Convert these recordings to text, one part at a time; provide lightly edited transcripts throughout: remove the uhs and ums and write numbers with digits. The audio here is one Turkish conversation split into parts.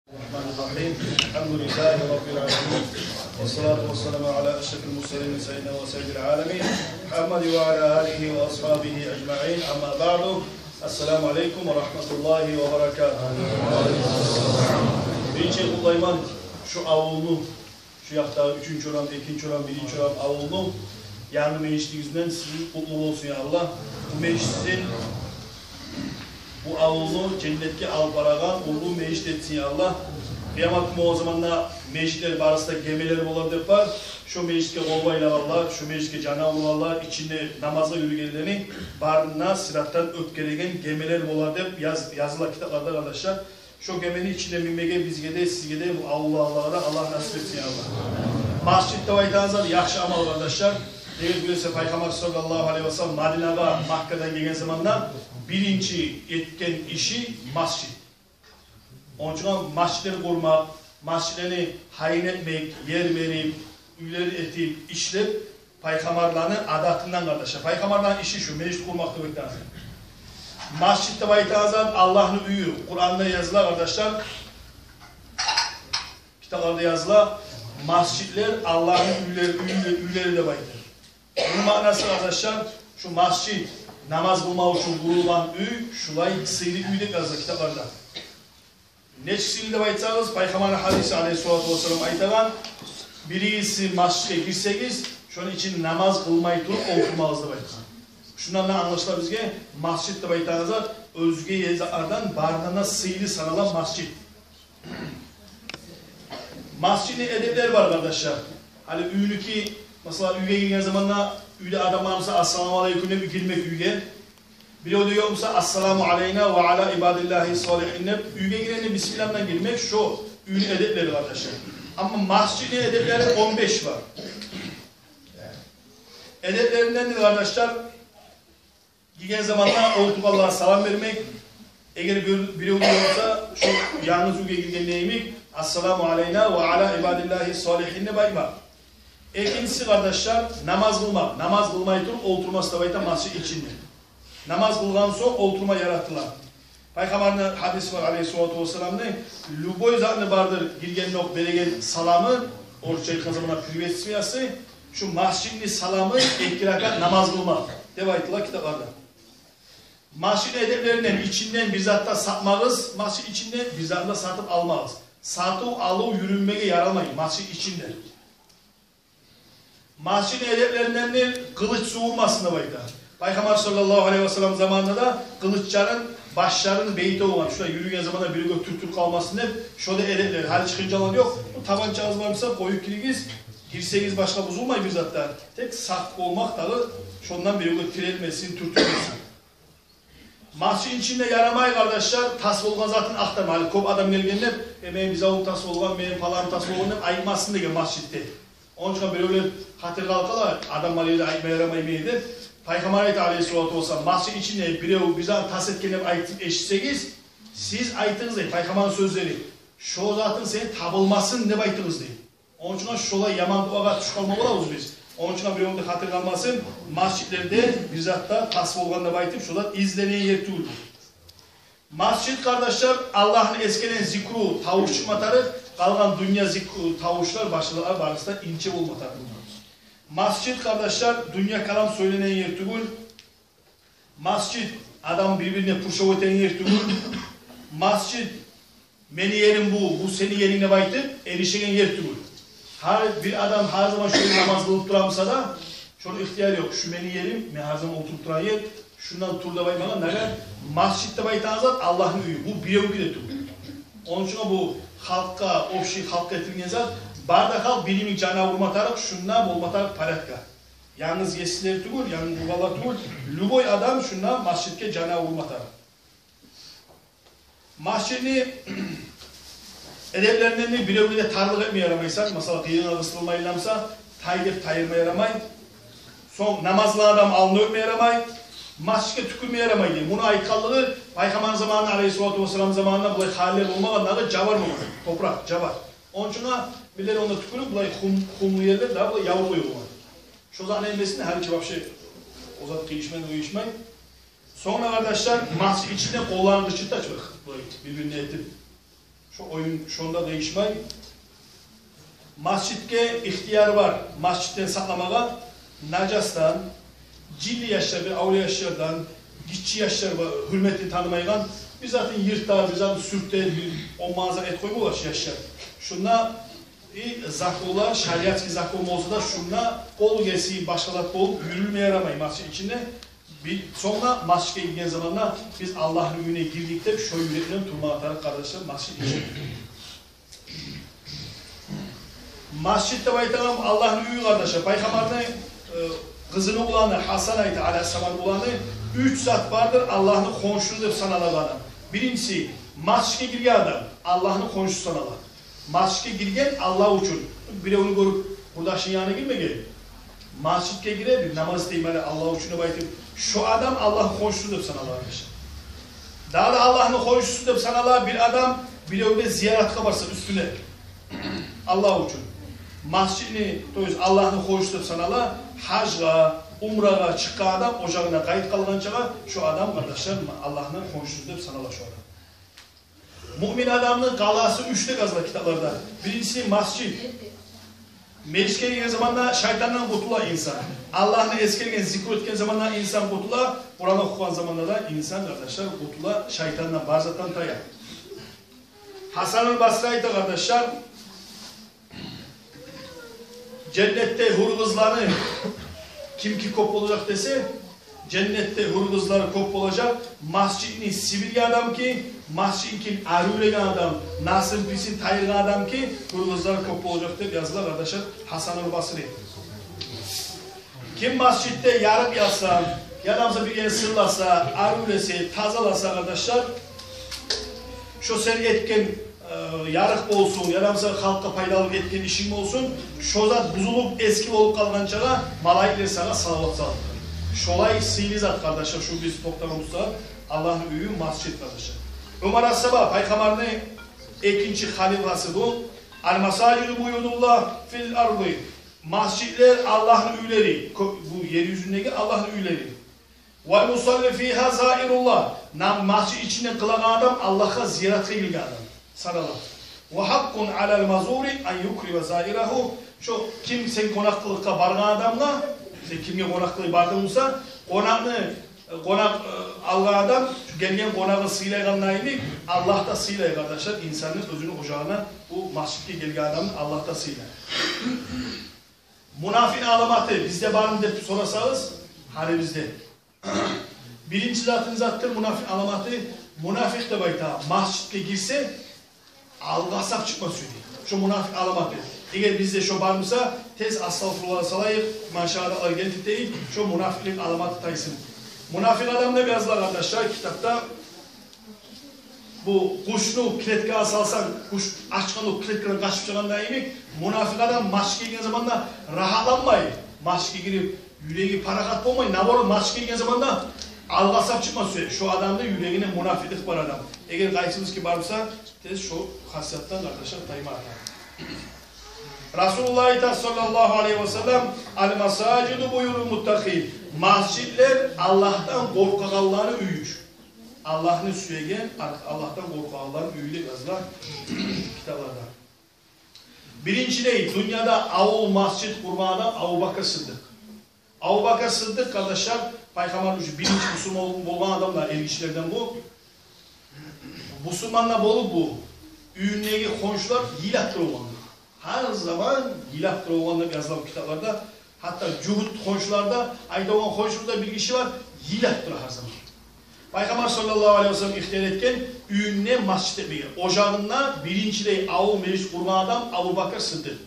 Bismillahirrahmanirrahim. Elhamdülillahi Rabbil alemin. Ve salatu ve selamu ala eşrefil murselin seyyidina ve seyyidil alemin. Muhammed ve ala alihi ve ashabihi ecma'in. Amma ba'du. Esselamu aleyküm ve rahmetullahi ve berekatuhu. Birinci Kulayman şu avulunu, şu yakta 3. oran, 2. oran, 1. oran avulunu yarın meclisinizden sizin kutlu olsun ya Allah. Bu meclisin bu avulu cennetke alparagan ulu meclis etsin ya Allah. Kıyamet o zamanla meclisler barısında gemiler olarak var. Şu mecliske olmayla Allah, şu mecliske Cenab-ı Allah içinde namaza yürüyenlerini barına sırattan öpkeregen gemiler olarak yazılı kitaplarda arkadaşlar. Şu geminin içinde binmege bizge de sizge de bu Allah'a Allah nasip etsin ya Allah. Masjidde vaytanızlar yakşı amal arkadaşlar. Evet böylese Peygamber sallallahu aleyhi ve sellem Madine'ga Makka'dan gelen zamanda birinci etken işi masjid. Onun için masjidleri kurmak, masjidlerini hayin etmek, yer verip, üyeleri etip, işlep Peygamberlerin adatından kardeşler. Peygamberlerin işi şu, meclis kurmak demek lazım. Masjidde vaytanızlar Allah'ın üyü. Kur'an'da yazılar arkadaşlar. Kitaplarda yazılar. Masjidler Allah'ın üyeleri de baydır. Bunun manası arkadaşlar, şu masjid, namaz kılmak için kurulan üy, şulay sıyri üydek yazdı kitaplarda. Ne çizildi baytsanız, Peygamber hadisi aleyhissalatu vesselam aytagan, birisi masjide girseniz, şunun için namaz kılmayı durup oturmağızda baytsan. Şundan ne anlaşılar bizge? Masjidde baytanızda özge yezalardan bardana sıyri sanalan masjid. Masjidin edepleri var arkadaşlar. Hani üylü ki, mesela üye girgen zamanla üyle adam varsa assalamu aleyküm'e bir girmek üye. Biri o diyorsa assalamu aleyna ve ala ibadillahi salihinne. Üye girene bismillah'dan girmek şu üyle edepleri arkadaşlar. Ama masjidin edepleri 15 var. Edeplerinden de arkadaşlar girgen zamanla oturup Allah'a salam vermek. Eğer biri o diyorsa şu yalnız üye girgen neymek? Assalamu aleyna ve ala ibadillahi salihinne bayma. İkincisi kardeşler namaz kılmak. Namaz kılmayı durup oturması da bayta masjid içinde. Namaz kılgan sonra oturma yarattılar. Peygamber'in hadisi var aleyhissalatu vesselam ne? Luboy zatını vardır girgen nok beregen salamı oruçayı kazanına privatsiyası şu masjidli salamı ekirakat namaz kılmak. Devaytılar kitaplarda. Masjid edeplerinden içinden bizatta satmağız. Masjid içinde bizatta satıp almağız. Satıp alıp yürünmeye yaramayın. Masjid içinde. Masjidin edeplerinden de kılıç soğurmasında bayda. Peygamber sallallahu aleyhi ve sellem zamanında da kılıçların başlarının beyti olan, şurada yürüyen zamanda biri götürtür kalmasında şurada edepleri. Hali çıkınca alan yok. Bu tabancanız varsa koyup giriniz, girseniz başka bozulmayın bir zaten. Tek saf olmak dağı şundan biri götürülmesin, türtülmesin. Masjidin içinde yaramayı kardeşler, tasvir olgan zaten aktarma. Hali kop adam gelgenler, benim bize o tasvir olgan, benim falan tasvir olgan ayırmasın diye masjidde. Onun için böyle hatır kalkalar, adamlar yeri ayıpma yaramayı Peygamber aleyhissalatu vesselam masjid içinde biri bize tas etkenler ayıtıp eşitseniz, siz ayıttınız değil, Peygamber'in sözleri. Şu zaten senin tabılmasın ne bayıttınız değil. Onun için şola yaman duağa çıkarma olamız biz. Onun için bir onda hatır kalmasın, masjidlerde bize hatta tasvir olganla bayıtıp şola izleneye yer tuğulur. Masjid kardeşler Allah'ın eskiden zikru, tavuş çıkmatarı, kalan dünya zikru, tavuşlar başlılar barısında ince olmatarı. Masjid kardeşler dünya kalam söylenen yer tuğul. Masjid adam birbirine puşov eten yer tuğul. Masjid beni yerim bu seni yerine baytıp erişen yer tuğul. Bir adam her zaman şöyle namaz kılıp duramsa da şöyle ihtiyar yok. Şu beni yerim, her zaman oturup duran yer. Şundan turda baymadan nerede? Masjidde baytanızlar Allah'ın üyü. Bu bir de tuğul. Onun için bu halka, o şey halka etilgen zat, bardak halk bilimi cana vurmatarak, şundan olmatarak paratka. Yalnız yesileri tuğul, yalnız ruvalar tuğul, luboy adam şundan masjidke cana vurmatarak. Masjidini edeplerinden de bir de tarlık etmeye yaramaysan, mesela kıyığına ısırılmayınlamsa, tayyip tayırmaya yaramayın. Son namazlı adam alnı öpmeye yaramayın. Masjid'e tükürmeye yaramayın. Buna ayıkallığı Peygamber zamanında aleyhissalatu vesselam zamanında bulay haller olmayanlarda cavar mı olur? Toprak, cavar. Onun için birileri onda tükürüp bulay kumlu yerler daha bulay yavruluyor bu. Şu zaman elbesinde her iki şey o zaman kıyışmayın, uyuşmayın. Sonra arkadaşlar masjid içinde kollarını dışıta açmak. Birbirine etip. Şu oyun şunda değişmey. Masjidke ihtiyar var. Masjidten saklamağa nacastan, cilli yaşlar ve avli yaşlardan, gitçi yaşlar ve hürmetini tanımaygan biz zaten yırtar, biz zaten sürter, o mağaza et koyma ulaş yaşlar. Şuna zakrolar, şariatki zakrom olsa da şuna kol gesi, başkalar kol yürülmeye yaramayın masjid içinde. Sonra masjid'e giden zamanla biz Allah'ın ününe girdikte şu yürekten turma atarak kardeşler masjid için. Masjid'de baytanam Allah'ın ünü kardeşler. Peygamber'in kızını ulanı, Hasan ayeti aleyhisselam ulanı 3 zat vardır Allah'ın konşusu deyip sanalar. Birincisi masjid'e girgen adam Allah'ın konşusu sanalar. Masjid'e girgen Allah için. Biri onu görüp burada yanına girme gelin. Masjid'e girer bir namaz deyimleri Allah için baytım. Şu adam Allah'ın konşusu deyip sanalar arkadaşlar. Daha da Allah'ın konşusu deyip sanalar bir adam bir öyle ziyaret varsa üstüne Allah için. Masjidini Allah'ın konşusu deyip sanalar hacga, umraga çıkan adam ocağına kayıt kalınca şu adam kardeşler Allah'ın konşusu deyip sanalar şu adam. Mümin adamın galası 3'te gazla kitaplarda. Birincisi masjid. Meclis'e geldiği zamanla şeytandan kurtula insan. Allah'ını eskerken, zikretken zamanla insan kurtula. Kur'an okuyan zamanla da insan kardeşler kurtula şeytandan, barzattan taya. Hasan-ül Basri'yi de kardeşler cennette hur kızlarını kim ki kop olacak dese cennette hur kızları kop olacak. Masjidini sivil adam ki masjidin arülegen adam, nasıl pisin tayırgan adam ki hur kızları kop olacak diye yazılar arkadaşlar Hasan-ül Basri. Kim masjidde yarıp yatsa, yanımıza bir yere sırlasa, arülese, tazalasa arkadaşlar şu seni etken yarık olsun, yanımıza halka faydalı etken işin olsun, şu zat buzulup eski olup kalınca malaikler sana salavat saldır. Şolay sihirli zat kardeşler, şu biz toplamamızda Allah'ın üyü masjid kardeşler. Ömer As-Sabah, Peygamber'in ikinci halifası bu. Al-Masacidu buyurdullah fil ardı. Masjidler Allah'ın üyleri. Bu yeryüzündeki Allah'ın üyleri. Ve musalli fiha zairullah. Masjid içinde kılan adam Allah'a ziyaret ilgi adam. Saralat. Ve hakkun alel mazuri an yukrive zairahu. Şu kim sen konaklılıkta bargan adamla sen kimge konaklığı bardığımızsa konak algan adam gelgen konağı sıylaygan naimi Allah da sıylay kardeşler insanın özünü ocağına bu masjidke gelgen adamın Allah da sıylay. Münafik alamatı bizde var mı deyip sorasanız hani bizde. Birinci zattır münafik alamatı münafik de bayta masjidke girse algasap çıkmaz söylüyor. Şu münafik alamatı. Eğer bizde şu varmışsa tez astagfirullah salayıp maşallah gelip değil şu münafiklik alamatı taysın. Münafik adam ne yazılar arkadaşlar kitapta bu kuşlu kiletkaya salsan kuş açkanlık kiletkaya kaçıp çıkan daimi münafik adam maçke girdiğin zamanla rahatlanmayın. Maçke girip yüreği parakat olmayın. Ne olur maçke girdiğin zamanla algasap çıkmaz söylüyor. Şu adamda yüreğine münafiklik var adam. Eğer gaysınız ki varmışsa tez şu hasiyattan arkadaşlar tayma atar. Resulullah sallallahu aleyhi ve sellem al-masacidu buyurur muttaki. Masjidler Allah'tan korkanların üyüdür. Allah'ın süyegen Allah'tan korkanların üyüdür yazılar kitaplarda. Birinci değil, dünyada avul masjid kurma adam Abu Bakr Sıddık. Abu Bakr Sıddık kardeşler, Peygamber birinci Müslüman olan adamlar, elçilerden bu. Müslümanla bolu bu. Üyünlüğe komşular yilattır olanlar. Her zaman yilattır olanlar yazılan kitaplarda. Hatta Cuhud komşularda, ayda olan komşularda bir kişi var, yilattır her zaman. Peygamber sallallahu aleyhi ve sellem ihtiyar etken, üyünlüğe masjid etmeyi. Ocağında birincileyi avul meclis kurma adam Abu Bakr Sıddık.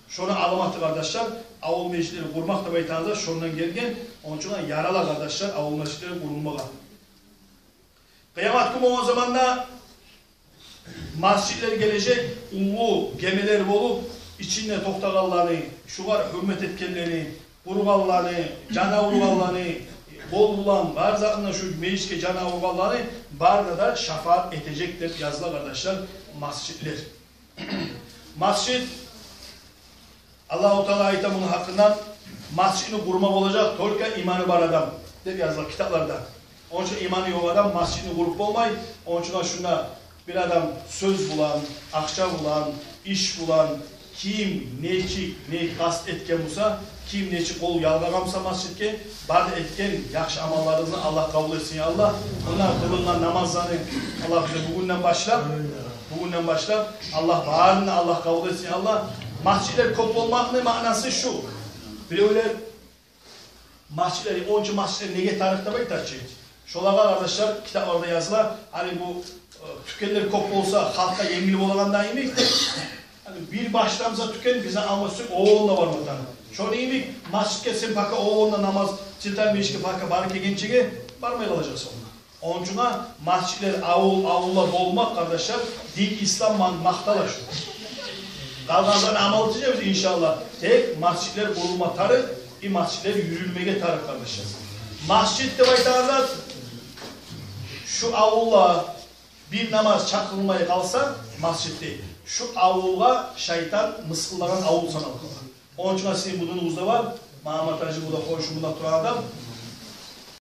Şuna alamatı kardeşler, avul meclisleri kurmak da baytanızda şundan gelgen, onun için yaralı kardeşler avul meclisleri kurulmalı. Kıyamet günü o zamanda masjidler gelecek, ulu gemiler olup, içinde toktakallarını, şu var hürmet etkenlerini, kurgallarını, canavurgallarını, bol bulan, var zaten şu mecliske canavurgallarını, barda da şefaat edecektir yazılı kardeşler masjidler. Masjid, Allah-u Teala ayette bunun hakkından masjidini kurmak olacak, tolka imanı var adam der yazılı kitaplarda. Onun için imanı yok adam masjidini kurup olmayı, onun için şuna bir adam söz bulan, akça bulan, iş bulan, kim neçi ne kast etken olsa, kim neçi kol yalgagamsa masjidke, barda etken yaxşı amallarınızı Allah kabul etsin ya Allah. Onlar kılınan namazlarını Allah bize bugünden başlar. Allah bağırını Allah kabul etsin ya Allah. Masjidler kop olmakның manası şu. Bireler masjidleri, onca masjidleri nege tarihte baytarçı. Şolaga arkadaşlar kitaplarda yazılar. Hani bu tükenler kop olsa halka yengil olağandan yemek. Hani bir başlamıza tüken bize almıştık oğulda var mıdır? Şöyle yemek masjidke sen paka oğulda namaz çilten bir işki paka barike gençige barmayı alacaksın onlar. Onun için masjidler avulla dolmak arkadaşlar din İslam maktalar şu. Kalgandan amal edeceğiz inşallah. Tek masjidler kurulma tarih, bir masjidler yürülmeye tarih kardeşler. Masjidde baytarlar, şu avulla bir namaz çakılmaya kalsa masjid değil. Şu avulga şeytan mıskıllagan avul sanalır. Onun için sizin budunuzda var. Mahmut Hacı burada koşumunda duran adam.